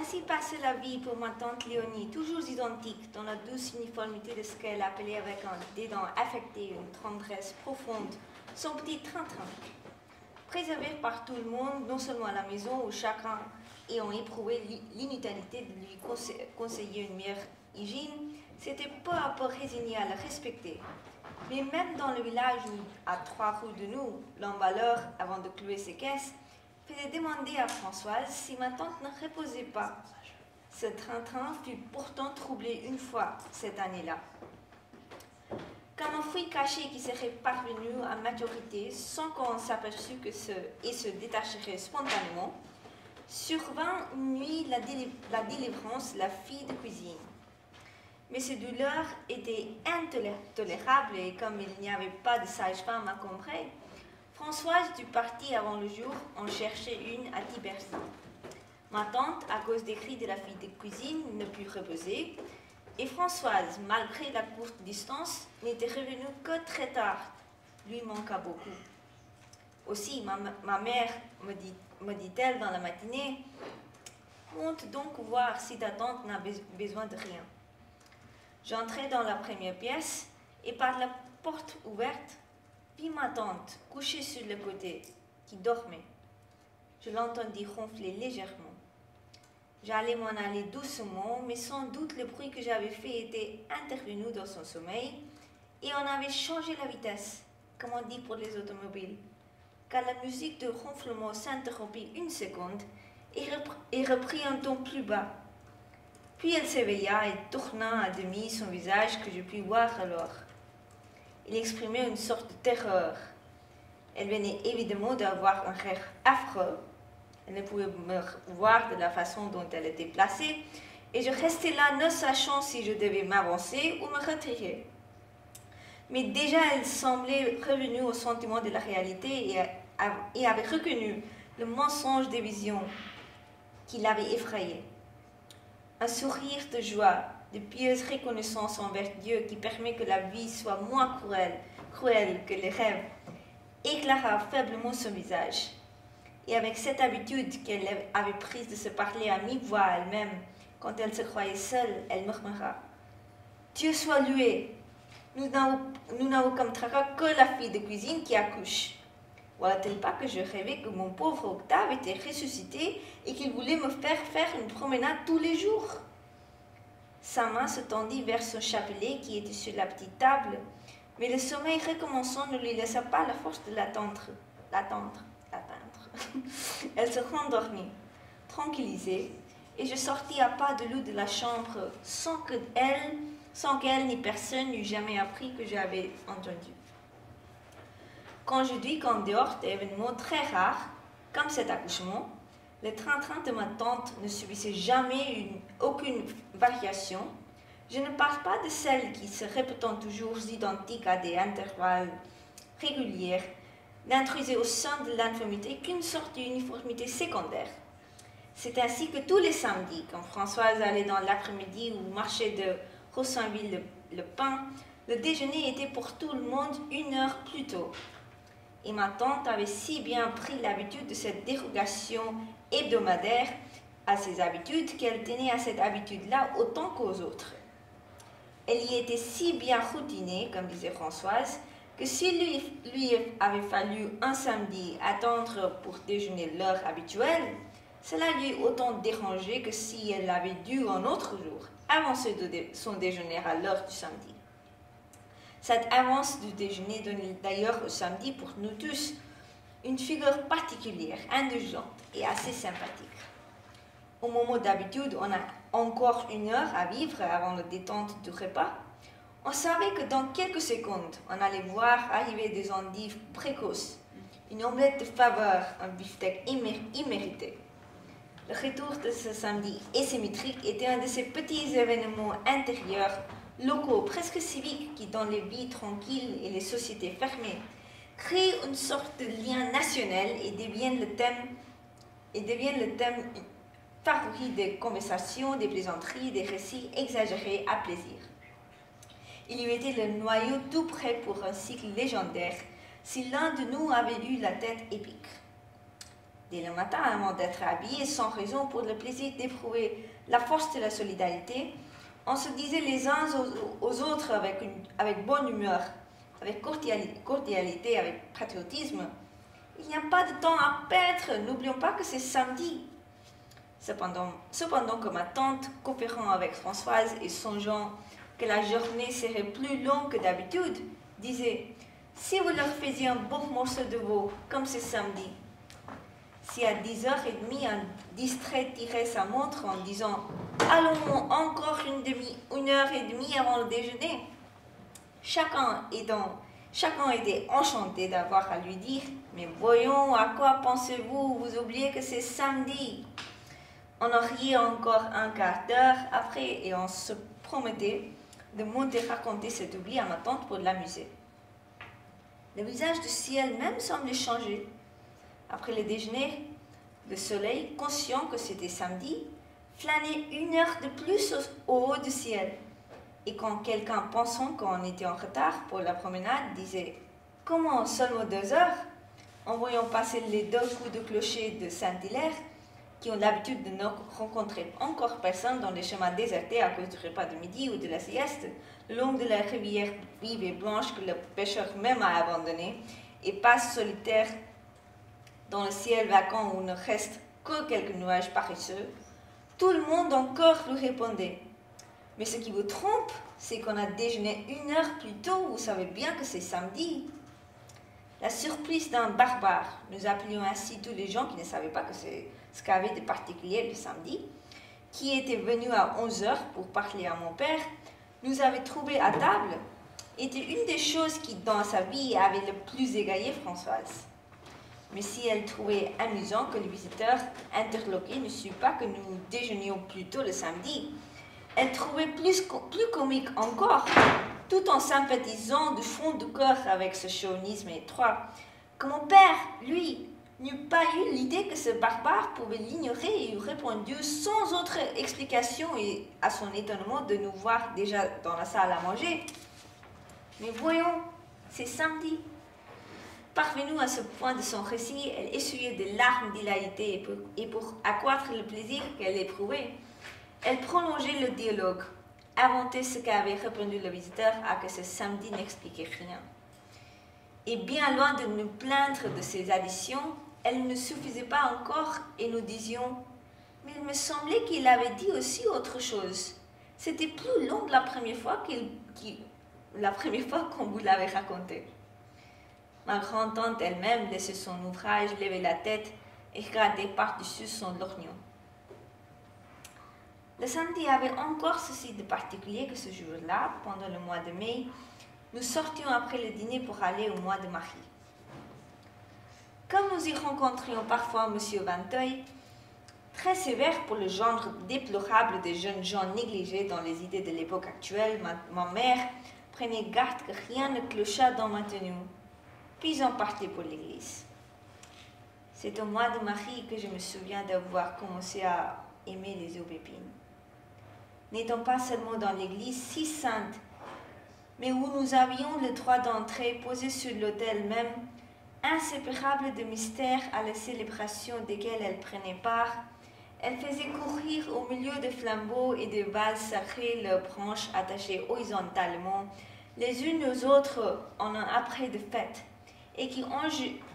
Ainsi passait la vie pour ma tante Léonie, toujours identique, dans la douce uniformité de ce qu'elle appelait avec un dédain affecté, une tendresse profonde, son petit train-train. Préservé par tout le monde, non seulement à la maison où chacun ayant éprouvé l'inutilité de lui conseiller une meilleure hygiène, s'était peu à peu résigné à la respecter. Mais même dans le village où, à 3 rues de nous, l'emballeur, avant de clouer ses caisses, faisait demander à Françoise si ma tante ne reposait pas. Ce train-train fut pourtant troublé une fois cette année-là. Comme un fruit caché qui serait parvenu à maturité sans qu'on s'aperçût et se détacherait spontanément, survint une nuit la délivrance, la fille de cuisine. Mais ces douleurs étaient intolérables et comme il n'y avait pas de sage-femme à Combray, Françoise dut partir avant le jour en chercher une à Tibercy. Ma tante, à cause des cris de la fille de cuisine, ne put reposer, et Françoise, malgré la courte distance, n'était revenue que très tard, lui manqua beaucoup. Aussi, ma mère me dit-elle dans la matinée, « Monte donc voir si ta tante n'a besoin de rien. » J'entrai dans la première pièce, et par la porte ouverte, vis ma tante, couchée sur le côté, qui dormait. Je l'entendis ronfler légèrement. J'allais m'en aller doucement, mais sans doute le bruit que j'avais fait était intervenu dans son sommeil, et on avait changé la vitesse, comme on dit pour les automobiles, car la musique de ronflement s'interrompit une seconde et reprit un ton plus bas. Puis elle s'éveilla et tourna à demi son visage que je pus voir alors. Il exprimait une sorte de terreur. Elle venait évidemment d'avoir un rire affreux. Elle ne pouvait me voir de la façon dont elle était placée, et je restais là ne sachant si je devais m'avancer ou me retirer. Mais déjà elle semblait revenue au sentiment de la réalité et avait reconnu le mensonge des visions qui l'avaient effrayée. Un sourire de joie, de pieuse reconnaissance envers Dieu qui permet que la vie soit moins cruelle que les rêves, éclaira faiblement son visage. Et avec cette habitude qu'elle avait prise de se parler à mi-voix à elle-même, quand elle se croyait seule, elle murmura « Dieu soit loué, nous n'avons comme tracas que la fille de cuisine qui accouche. Voilà-t-il pas que je rêvais que mon pauvre Octave était ressuscité et qu'il voulait me faire une promenade tous les jours ?» Sa main se tendit vers son chapelet qui était sur la petite table, mais le sommeil recommençant ne lui laissa pas la force de l'atteindre. Elle se rendormit, tranquillisée, et je sortis à pas de loup de la chambre sans qu'elle ni personne n'eût jamais appris que j'avais entendu. Quand je dis qu'en dehors d'événements très rares, comme cet accouchement, le train-train de ma tante ne subissait jamais aucune variation, je ne parle pas de celles qui se répétant toujours identiques à des intervalles réguliers, n'introduisait au sein de l'infirmité qu'une sorte d'uniformité secondaire. C'est ainsi que tous les samedis, quand Françoise allait dans l'après-midi ou marchait de Rossainville-le-Pin, le déjeuner était pour tout le monde 1 heure plus tôt. Et ma tante avait si bien pris l'habitude de cette dérogation hebdomadaire à ses habitudes qu'elle tenait à cette habitude-là autant qu'aux autres. Elle y était si bien routinée, comme disait Françoise, que s'il lui avait fallu un samedi attendre pour déjeuner l'heure habituelle, cela lui eût autant dérangé que si elle avait dû un autre jour avancer son déjeuner à l'heure du samedi. Cette avance du déjeuner donnait d'ailleurs au samedi pour nous tous une figure particulière, indulgente et assez sympathique. Au moment d'habitude, on a encore 1 heure à vivre avant la détente du repas. On savait que dans quelques secondes, on allait voir arriver des endives précoces, une omelette de faveur, un beefsteak immérité. Le retour de ce samedi asymétrique était un de ces petits événements intérieurs, locaux, presque civiques, qui, dans les vies tranquilles et les sociétés fermées, créent une sorte de lien national et deviennent le thème favori des conversations, des plaisanteries, des récits exagérés à plaisir. Il eût été le noyau tout prêt pour un cycle légendaire si l'un de nous avait eu la tête épique. dès le matin, avant d'être habillés sans raison pour le plaisir d'éprouver la force de la solidarité, on se disait les uns aux autres avec bonne humeur, avec cordialité, avec patriotisme. Il n'y a pas de temps à perdre, n'oublions pas que c'est samedi. Cependant que ma tante, coopérant avec Françoise et songeant que la journée serait plus longue que d'habitude, disait « Si vous leur faisiez un bon morceau de veau, comme c'est samedi ». Si à 10h30, un distrait tirait sa montre en disant « Allons encore une heure et demie avant le déjeuner », chacun était enchanté d'avoir à lui dire « Mais voyons, à quoi pensez-vous? Vous oubliez que c'est samedi ?» On en riait encore un quart d'heure après et on se promettait de monter raconter cet oubli à ma tante pour l'amuser. Le visage du ciel même semblait changer. Après le déjeuner, le soleil, conscient que c'était samedi, flânait une heure de plus au haut du ciel. Et quand quelqu'un pensant qu'on était en retard pour la promenade disait « Comment, seulement 2 heures ?» en voyant passer les 2 coups de clocher de Saint-Hilaire, qui ont l'habitude de ne rencontrer encore personne dans les chemins désertés à cause du repas de midi ou de la sieste, le long de la rivière vive et blanche que le pêcheur même a abandonnée, et passe solitaire dans le ciel vacant où ne reste que quelques nuages paresseux, tout le monde encore lui répondait. Mais ce qui vous trompe, c'est qu'on a déjeuné 1 heure plus tôt, vous savez bien que c'est samedi. La surprise d'un barbare, nous appelions ainsi tous les gens qui ne savaient pas que c'est ce qu'avait de particulier le samedi, qui était venu à 11h pour parler à mon père, nous avait trouvés à table, était une des choses qui, dans sa vie, avait le plus égayé Françoise. Mais si elle trouvait amusant que le visiteur interloqué ne sût pas que nous déjeunions plus tôt le samedi, elle trouvait plus comique encore, tout en sympathisant du fond du cœur avec ce chauvinisme étroit, que mon père, lui, n'eût pas eu l'idée que ce barbare pouvait l'ignorer et eût répondu sans autre explication et à son étonnement de nous voir déjà dans la salle à manger. Mais voyons, c'est samedi. Parvenue à ce point de son récit, elle essuyait des larmes d'hilarité et pour accroître le plaisir qu'elle éprouvait, elle prolongeait le dialogue, inventait ce qu'avait répondu le visiteur à que ce samedi n'expliquait rien. Et bien loin de nous plaindre de ces additions, elle ne suffisait pas encore et nous disions « Mais il me semblait qu'il avait dit aussi autre chose. C'était plus long que la première fois qu'on vous l'avait raconté. » Ma grand-tante elle-même laissait son ouvrage, levait la tête et regardait par-dessus son lorgnon. Le samedi avait encore ceci de particulier que ce jour-là, pendant le mois de mai, nous sortions après le dîner pour aller au mois de Marie. Comme nous y rencontrions parfois M. Vinteuil, très sévère pour le genre déplorable des jeunes gens négligés dans les idées de l'époque actuelle, ma mère prenait garde que rien ne clochât dans ma tenue, puis on partait pour l'église. C'est au mois de Marie que je me souviens d'avoir commencé à aimer les aubépines. N'étant pas seulement dans l'église si sainte, mais où nous avions le droit d'entrer posé sur l'autel même, inséparable de mystères à la célébration desquels elle prenait part, elle faisait courir au milieu des flambeaux et des vases sacrés leurs branches attachées horizontalement, les unes aux autres en un après de fête, et qui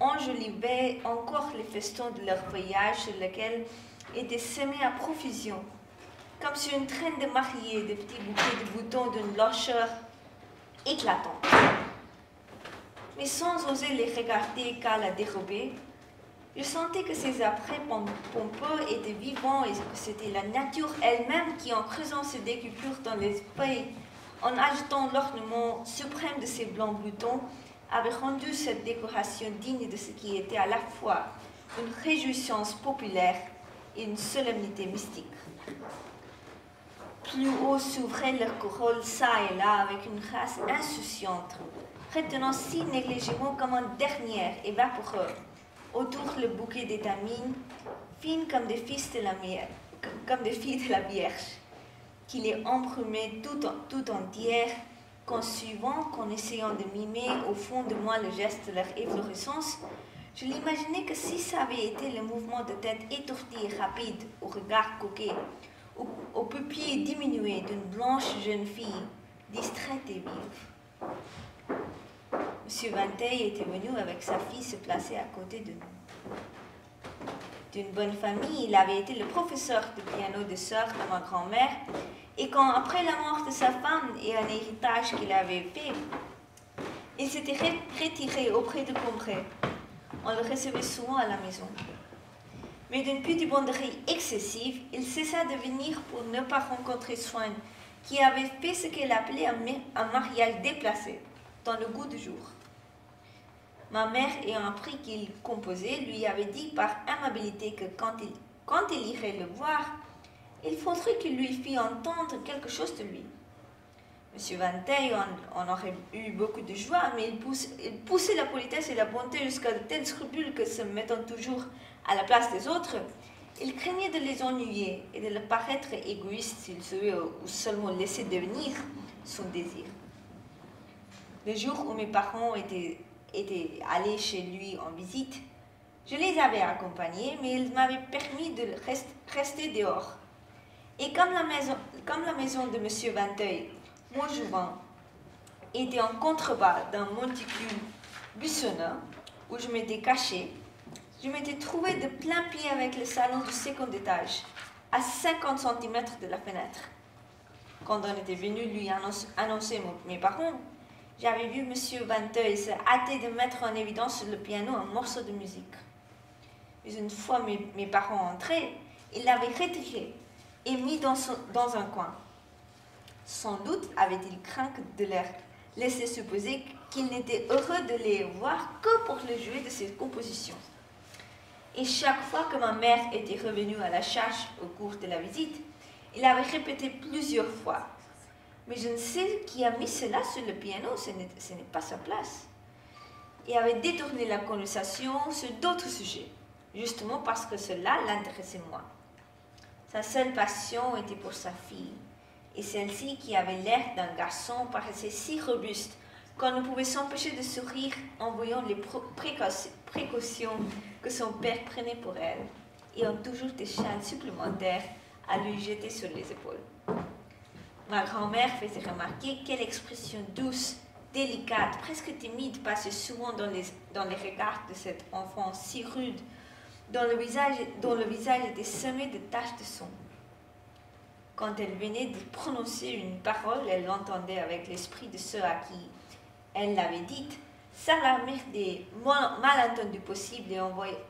enjolivaient encore les festons de leur feuillage sur lequel étaient semés à profusion, comme sur une traîne de mariée, de petits bouquets de boutons d'une blancheur éclatante. Mais sans oser les regarder qu'à la dérobée, je sentais que ces apprêts pompeux étaient vivants et que c'était la nature elle-même qui, en creusant ces découpures dans les feuilles, en ajoutant l'ornement suprême de ces blancs boutons, avait rendu cette décoration digne de ce qui était à la fois une réjouissance populaire et une solennité mystique. Plus haut s'ouvrait leur corolle çà et là avec une grâce insouciante, retenant si négligemment comme un dernier et vaporeux autour le bouquet d'étamines, fines comme des filles de la Vierge, qui les embrumaient tout entières, qu'en suivant, qu'en essayant de mimer au fond de moi le geste de leur efflorescence, Je l'imaginais que si ça avait été le mouvement de tête étourdi et rapide, au regard coquet, aux pupilles diminuées d'une blanche jeune fille, distraite et vive. Monsieur Vinteuil était venu avec sa fille se placer à côté de nous. D'une bonne famille, il avait été le professeur de piano de sœur de ma grand-mère, et quand, après la mort de sa femme et un héritage qu'il avait fait, il s'était retiré auprès de Combray. On le recevait souvent à la maison. Mais d'une pudibonderie excessive, il cessa de venir pour ne pas rencontrer Swann, qui avait fait ce qu'elle appelait un mariage déplacé, dans le goût du jour. Ma mère, ayant appris qu'il composait, lui avait dit par amabilité que quand il irait le voir, il faudrait qu'il lui fît entendre quelque chose de lui. Monsieur Vinteuil en aurait eu beaucoup de joie, mais il poussait la politesse et la bonté jusqu'à de tels scrupules que, se mettant toujours à la place des autres, il craignait de les ennuyer et de leur paraître égoïste s'il savait ou seulement laisser devenir son désir. Le jour où mes parents étaient allés chez lui en visite, je les avais accompagnés, mais ils m'avaient permis de rester dehors. Et comme la maison de monsieur Vinteuil, mon jouvent, était en contrebas d'un monticule buissonneux où je m'étais cachée, je m'étais trouvée de plein pied avec le salon du second étage, à 50 cm de la fenêtre. Quand on était venu lui annoncer mes parents, j'avais vu monsieur Vinteuil se hâter de mettre en évidence sur le piano un morceau de musique. Mais une fois mes parents entrés, il l'avait retiré et mis dans un coin. Sans doute avait-il craint de leur laisser supposer qu'il n'était heureux de les voir que pour le jouer de ses compositions. Et chaque fois que ma mère était revenue à la charge au cours de la visite, il avait répété plusieurs fois: « Mais je ne sais qui a mis cela sur le piano, ce n'est pas sa place. » Et avait détourné la conversation sur d'autres sujets, justement parce que cela l'intéressait moins. Sa seule passion était pour sa fille, et celle-ci, qui avait l'air d'un garçon, paraissait si robuste qu'on ne pouvait s'empêcher de sourire en voyant les précautions que son père prenait pour elle, ayant toujours des châles supplémentaires à lui jeter sur les épaules. Ma grand-mère faisait remarquer quelle expression douce, délicate, presque timide passait souvent dans les regards de cet enfant si rude, dont le visage était semé de taches de sang. Quand elle venait de prononcer une parole, elle l'entendait avec l'esprit de ceux à qui elle l'avait dite, s'alarmer des malentendus possibles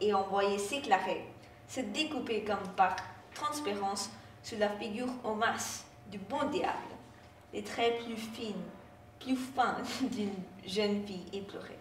et envoyer s'éclairer, se découper comme par transparence sur la figure en masse du bon diable, les traits plus fins d'une jeune fille éplorée.